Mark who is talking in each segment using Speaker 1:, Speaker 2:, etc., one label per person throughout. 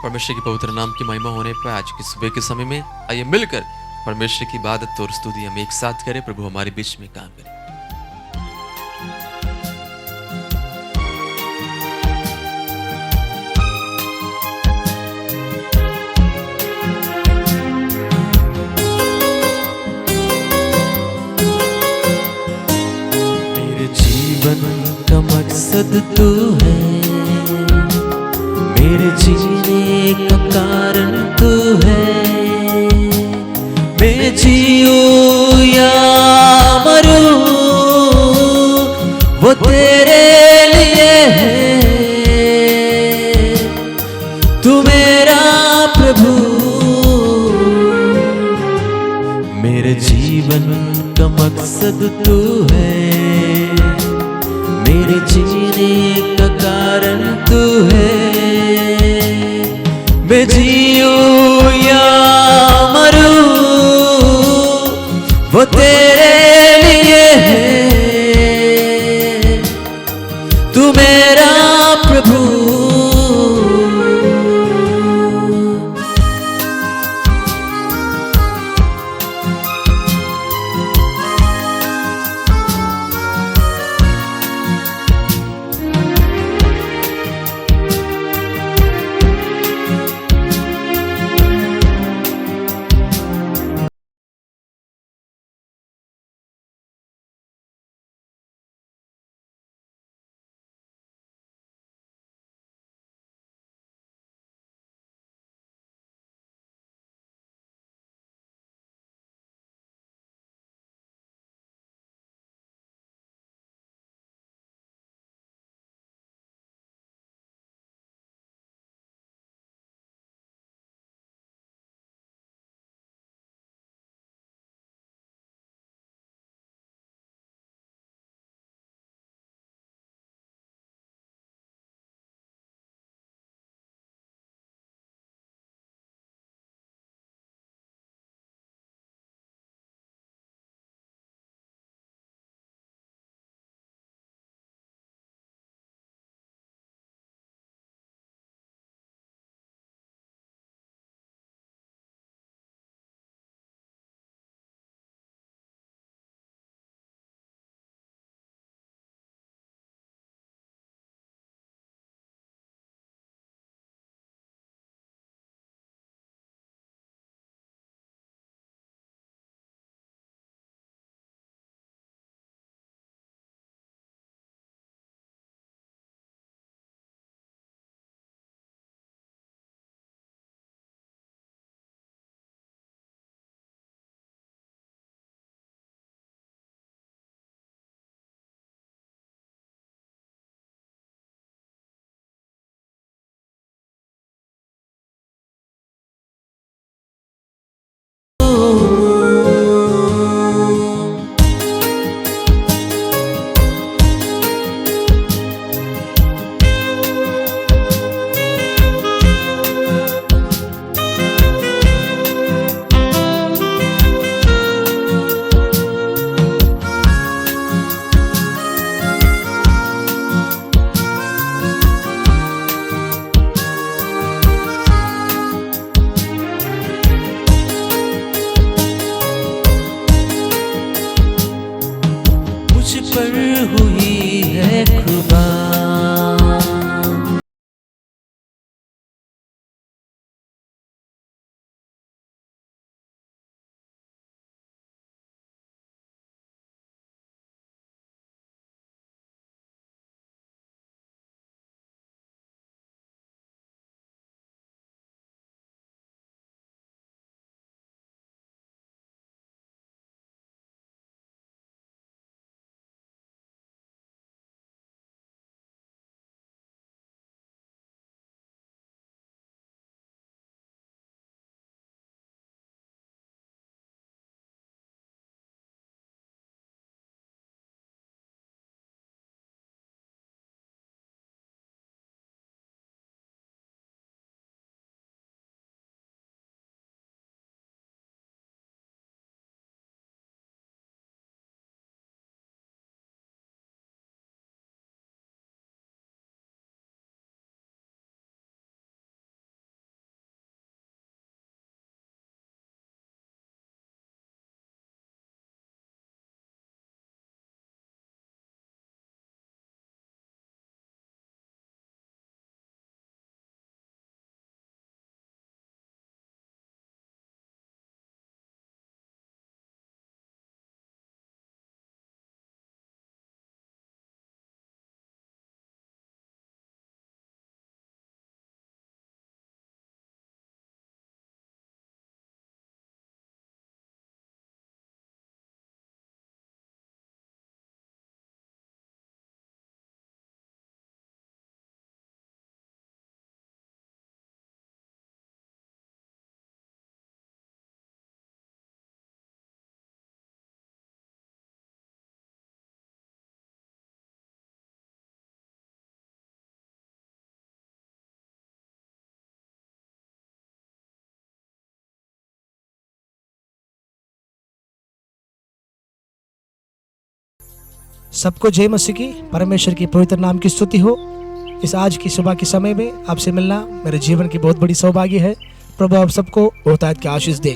Speaker 1: परमेश्वर के पवित्र नाम की महिमा होने पर आज की सुबह के समय में आइए मिलकर परमेश्वर की इबादत और स्तुति हम एक साथ करें। प्रभु हमारे बीच में काम करें।
Speaker 2: मेरे जीवन का मकसद तू है, मेरे जीने का कारण तू है। मैं जीऊं या मरूं वो तेरे लिए है। तू मेरा प्रभु, मेरे जीवन का मकसद तू है, मेरे जीने का कारण तू है। मैं जीऊं या मरूं वो तेरे लिए है। तू मेरा प्रभु, मुझ पर हुई है कृपा।
Speaker 3: सबको जय मसीह की, परमेश्वर की पवित्र नाम की स्तुति हो। इस आज की सुबह के समय में आपसे मिलना मेरे जीवन की बहुत बड़ी सौभाग्य है। प्रभु आप सबको बहुतायत की आशीष दे।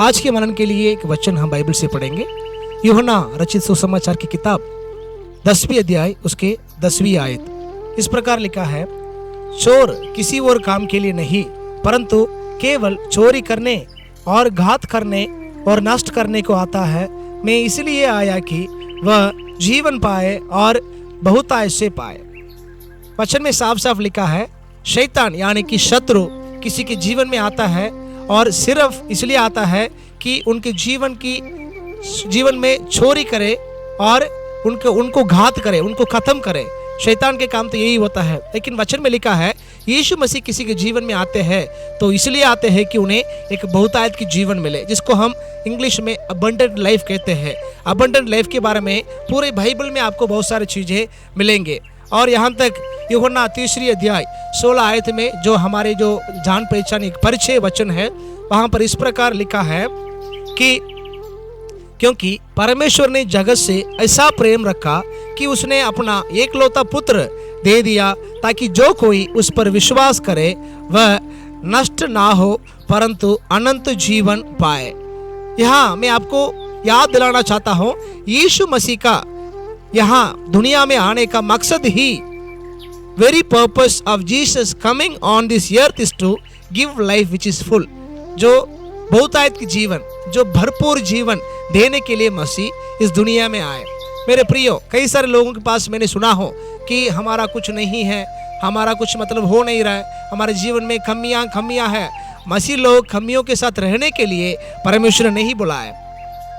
Speaker 3: आज के मनन के लिए एक वचन हम बाइबल से पढ़ेंगे। यूहन्ना रचित सुसमाचार की किताब 10वीं अध्याय उसके 10वीं आयत। इस प्रकार लिखा है, चोर किसी और काम के लिए नहीं परंतु केवल चोरी करने और घात करने और नष्ट करने को आता है। मैं इसलिए आया कि वह जीवन पाए और बहुतायत से पाए। वचन में साफ साफ लिखा है, शैतान यानी कि शत्रु किसी के जीवन में आता है और सिर्फ इसलिए आता है कि उनके जीवन में चोरी करे और उनको घात करे, उनको खत्म करे। शैतान के काम तो यही होता है। लेकिन वचन में लिखा है, यीशु मसीह किसी के जीवन में आते हैं तो इसलिए आते हैं कि उन्हें एक बहुतायत की जीवन मिले, जिसको हम इंग्लिश में अबंडेंट लाइफ कहते हैं। अबंडेंट लाइफ के बारे में पूरे बाइबल में आपको बहुत सारी चीजें मिलेंगे। और यहाँ तक यूहन्ना 3 अध्याय 16 आयत में जो हमारे जो जान पहचान एक परिचय वचन है, वहां पर इस प्रकार लिखा है कि क्योंकि परमेश्वर ने जगत से ऐसा प्रेम रखा कि उसने अपना एकलौता पुत्र दे दिया ताकि जो कोई उस पर विश्वास करे वह नष्ट ना हो परंतु अनंत जीवन पाए। यहाँ मैं आपको याद दिलाना चाहता हूँ, यीशु मसीह का यहाँ दुनिया में आने का मकसद ही, very purpose of Jesus coming on this earth is to give life which is full. जो बहुतायत की जीवन, जो भरपूर जीवन देने के लिए मसीह इस दुनिया में आए। मेरे प्रियो, कई सारे लोगों के पास मैंने सुना हो कि हमारा कुछ नहीं है, हमारा कुछ मतलब हो नहीं रहा है, हमारे जीवन में खमियां है। मसीह लोग खमियों के साथ रहने के लिए परमेश्वर नहीं बुलाए,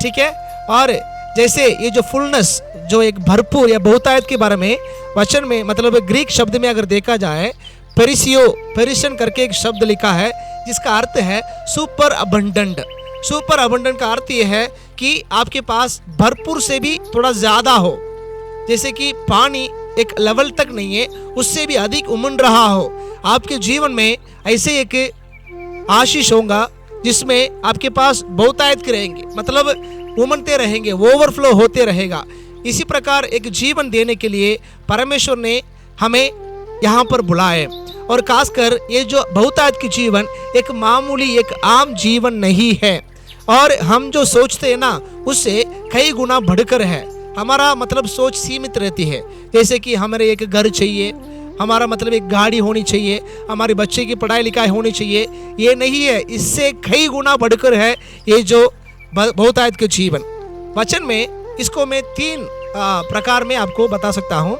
Speaker 3: ठीक है। और जैसे ये जो फुलनेस, जो एक भरपूर या बहुतायत के बारे में वचन में मतलब ग्रीक शब्द में अगर देखा जाए, पेरिशन करके एक शब्द लिखा है जिसका अर्थ है सुपर अबंडेंट। सुपर अबंडेंट का अर्थ यह है कि आपके पास भरपूर से भी थोड़ा ज्यादा हो। जैसे कि पानी एक लेवल तक नहीं है, उससे भी अधिक उमड़ रहा हो। आपके जीवन में ऐसे एक आशीष होगा जिसमें आपके पास बहुतायत रहेंगे, मतलब उमड़ते रहेंगे, ओवरफ्लो होते रहेगा। इसी प्रकार एक जीवन देने के लिए परमेश्वर ने हमें यहाँ पर बुलाए। और खासकर ये जो बहुतायत की जीवन एक मामूली एक आम जीवन नहीं है, और हम जो सोचते हैं ना उससे कई गुना बढ़कर है। हमारा मतलब सोच सीमित रहती है, जैसे कि हमारे एक घर चाहिए, हमारा मतलब एक गाड़ी होनी चाहिए, हमारे बच्चे की पढ़ाई लिखाई होनी चाहिए। ये नहीं है, इससे कई गुना बढ़कर है ये जो बहुतायत के जीवन। वचन में इसको मैं 3 प्रकार में आपको बता सकता हूँ।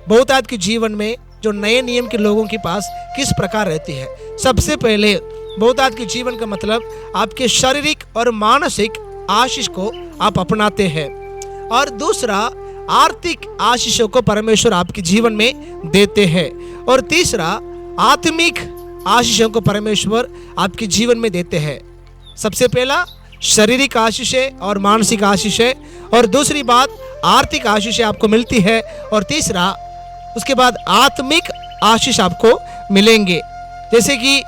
Speaker 3: बहुतायत के जीवन में जो नए नियम के लोगों के पास किस प्रकार रहती है। सबसे पहले बहुतायत के जीवन का मतलब आपके शारीरिक और मानसिक आशीष को आप अपनाते हैं, और दूसरा आर्थिक आशीषों को परमेश्वर आपके जीवन में देते हैं, और तीसरा आत्मिक आशीषों को परमेश्वर आपके जीवन में देते हैं। सबसे पहला शारीरिक आशीष है और मानसिक आशीष है, और दूसरी बात आर्थिक आशीष आपको मिलती है, और तीसरा उसके बाद आत्मिक आशीष आपको मिलेंगे। जैसे कि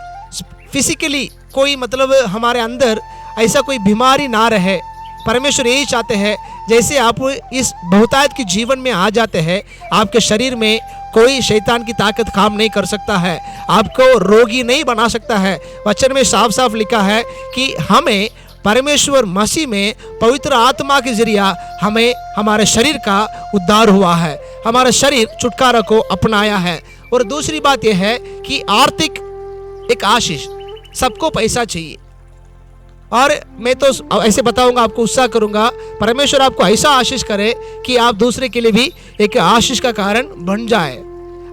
Speaker 3: फिजिकली कोई मतलब हमारे अंदर ऐसा कोई बीमारी ना रहे, परमेश्वर यही चाहते हैं। जैसे आप इस बहुतायत के जीवन में आ जाते हैं, आपके शरीर में कोई शैतान की ताकत काम नहीं कर सकता है, आपको रोगी नहीं बना सकता है। वचन में साफ साफ लिखा है कि हमें परमेश्वर मसीह में पवित्र आत्मा के जरिया हमें हमारे शरीर का उद्धार हुआ है, हमारा शरीर छुटकारा को अपनाया है। और दूसरी बात यह है कि आर्थिक एक आशीष, सबको पैसा चाहिए, और मैं तो ऐसे बताऊंगा, आपको उत्साह करूंगा, परमेश्वर आपको ऐसा आशीष करे कि आप दूसरे के लिए भी एक आशीष का कारण बन जाए।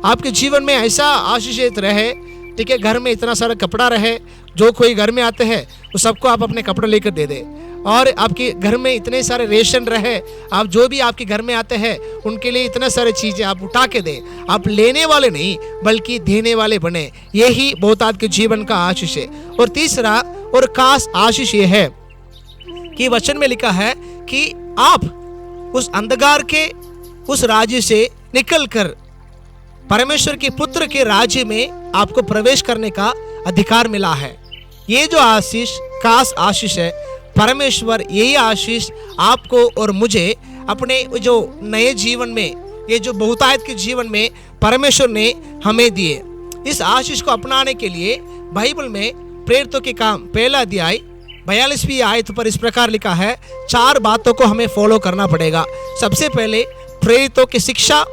Speaker 3: आपके जीवन में ऐसा आशीषित रहे, ठीक है। घर में इतना सारा कपड़ा रहे, जो कोई घर में आते हैं वो सबको आप अपने कपड़े लेकर दे दे, और आपके घर में इतने सारे रेशन रहे, आप जो भी आपके घर में आते हैं उनके लिए इतने सारे चीजें आप उठा के दें। आप लेने वाले नहीं बल्कि देने वाले बने, यही बहुतायत के जीवन का आशीष है। और तीसरा और खास आशीष ये है कि वचन में लिखा है कि आप उस अंधकार के उस राज्य से निकलकर परमेश्वर के पुत्र के राज्य में आपको प्रवेश करने का अधिकार मिला है। ये जो आशीष खास आशीष है, परमेश्वर यही आशीष आपको और मुझे अपने जो नए जीवन में, ये जो बहुतायत के जीवन में परमेश्वर ने हमें दिए। इस आशीष को अपनाने के लिए बाइबल में प्रेरितों के काम पहला अध्याय 42वीं आयत पर इस प्रकार लिखा है, 4 बातों को हमें फॉलो करना पड़ेगा। सबसे पहले प्रेरितों की शिक्षा,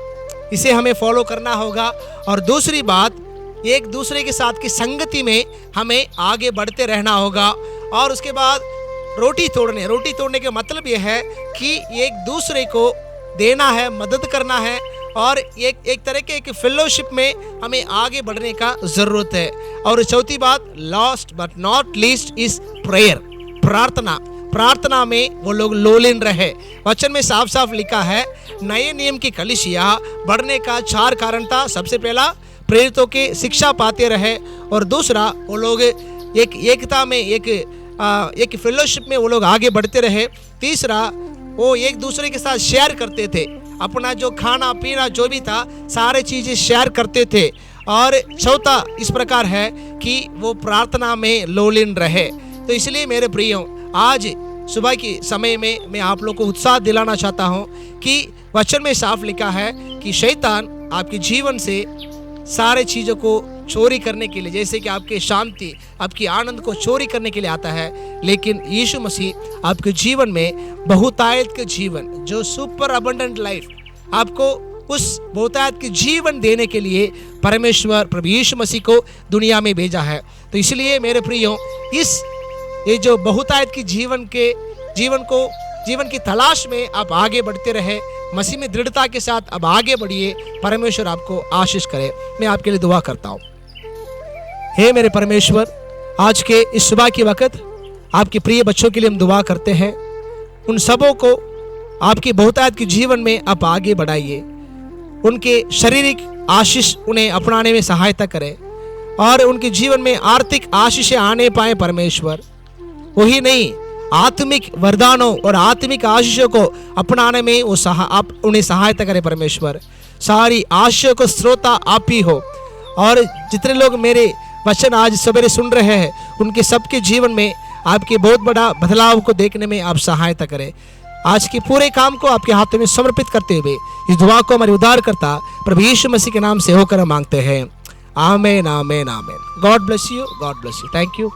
Speaker 3: इसे हमें फॉलो करना होगा। और दूसरी बात, एक दूसरे के साथ की संगति में हमें आगे बढ़ते रहना होगा। और उसके बाद रोटी तोड़ने का मतलब यह है कि एक दूसरे को देना है, मदद करना है, और एक तरह के एक फेलोशिप में हमें आगे बढ़ने का ज़रूरत है। और चौथी बात, last but not least is prayer, प्रार्थना में वो लोग लोलीन रहे। वचन में साफ साफ लिखा है, नए नियम की कलीसिया बढ़ने का 4 कारण था। सबसे पहला, प्रेरितों के शिक्षा पाते रहे, और दूसरा, वो लोग एक एकता में, एक फेलोशिप में वो लोग आगे बढ़ते रहे। तीसरा, वो एक दूसरे के साथ शेयर करते थे, अपना जो खाना पीना जो भी था सारे चीज़ें शेयर करते थे। और चौथा इस प्रकार है कि वो प्रार्थना में लोलीन रहे। तो इसलिए मेरे प्रियो, आज सुबह के समय में मैं आप लोग को उत्साह दिलाना चाहता हूँ कि वचन में साफ लिखा है कि शैतान आपके जीवन से सारे चीज़ों को चोरी करने के लिए, जैसे कि आपके शांति, आपकी आनंद को चोरी करने के लिए आता है। लेकिन यीशु मसीह आपके जीवन में बहुतायत के जीवन, जो सुपर अबंडेंट लाइफ, आपको उस बहुतायत के जीवन देने के लिए परमेश्वर प्रभु यीशु मसीह को दुनिया में भेजा है। तो इसलिए मेरे प्रियो, ये जो बहुतायत की जीवन की तलाश में आप आगे बढ़ते रहे, मसीह में दृढ़ता के साथ अब आगे बढ़िए। परमेश्वर आपको आशीष करे। मैं आपके लिए दुआ करता हूँ। हे मेरे परमेश्वर, आज के इस सुबह के वक्त आपके प्रिय बच्चों के लिए हम दुआ करते हैं। उन सबों को आपकी बहुतायत के जीवन में आप आगे बढ़ाइए। उनके शारीरिक आशीष उन्हें अपनाने में सहायता करें, और उनके जीवन में आर्थिक आशीषें आने पाए परमेश्वर। वही नहीं, आत्मिक वरदानों और आत्मिक आशीषों को अपनाने में आप उन्हें सहायता करें परमेश्वर। सारी आशीषों को श्रोता आप ही हो। और जितने लोग मेरे वचन आज सवेरे सुन रहे हैं, उनके सबके जीवन में आपके बहुत बड़ा बदलाव को देखने में आप सहायता करें। आज के पूरे काम को आपके हाथों में समर्पित करते हुए इस दुआ को हमारे उद्धारकर्ता प्रभु यीशु मसीह के नाम से होकर मांगते हैं। आमीन, आमीन, आमीन। God bless you, God bless you. Thank you.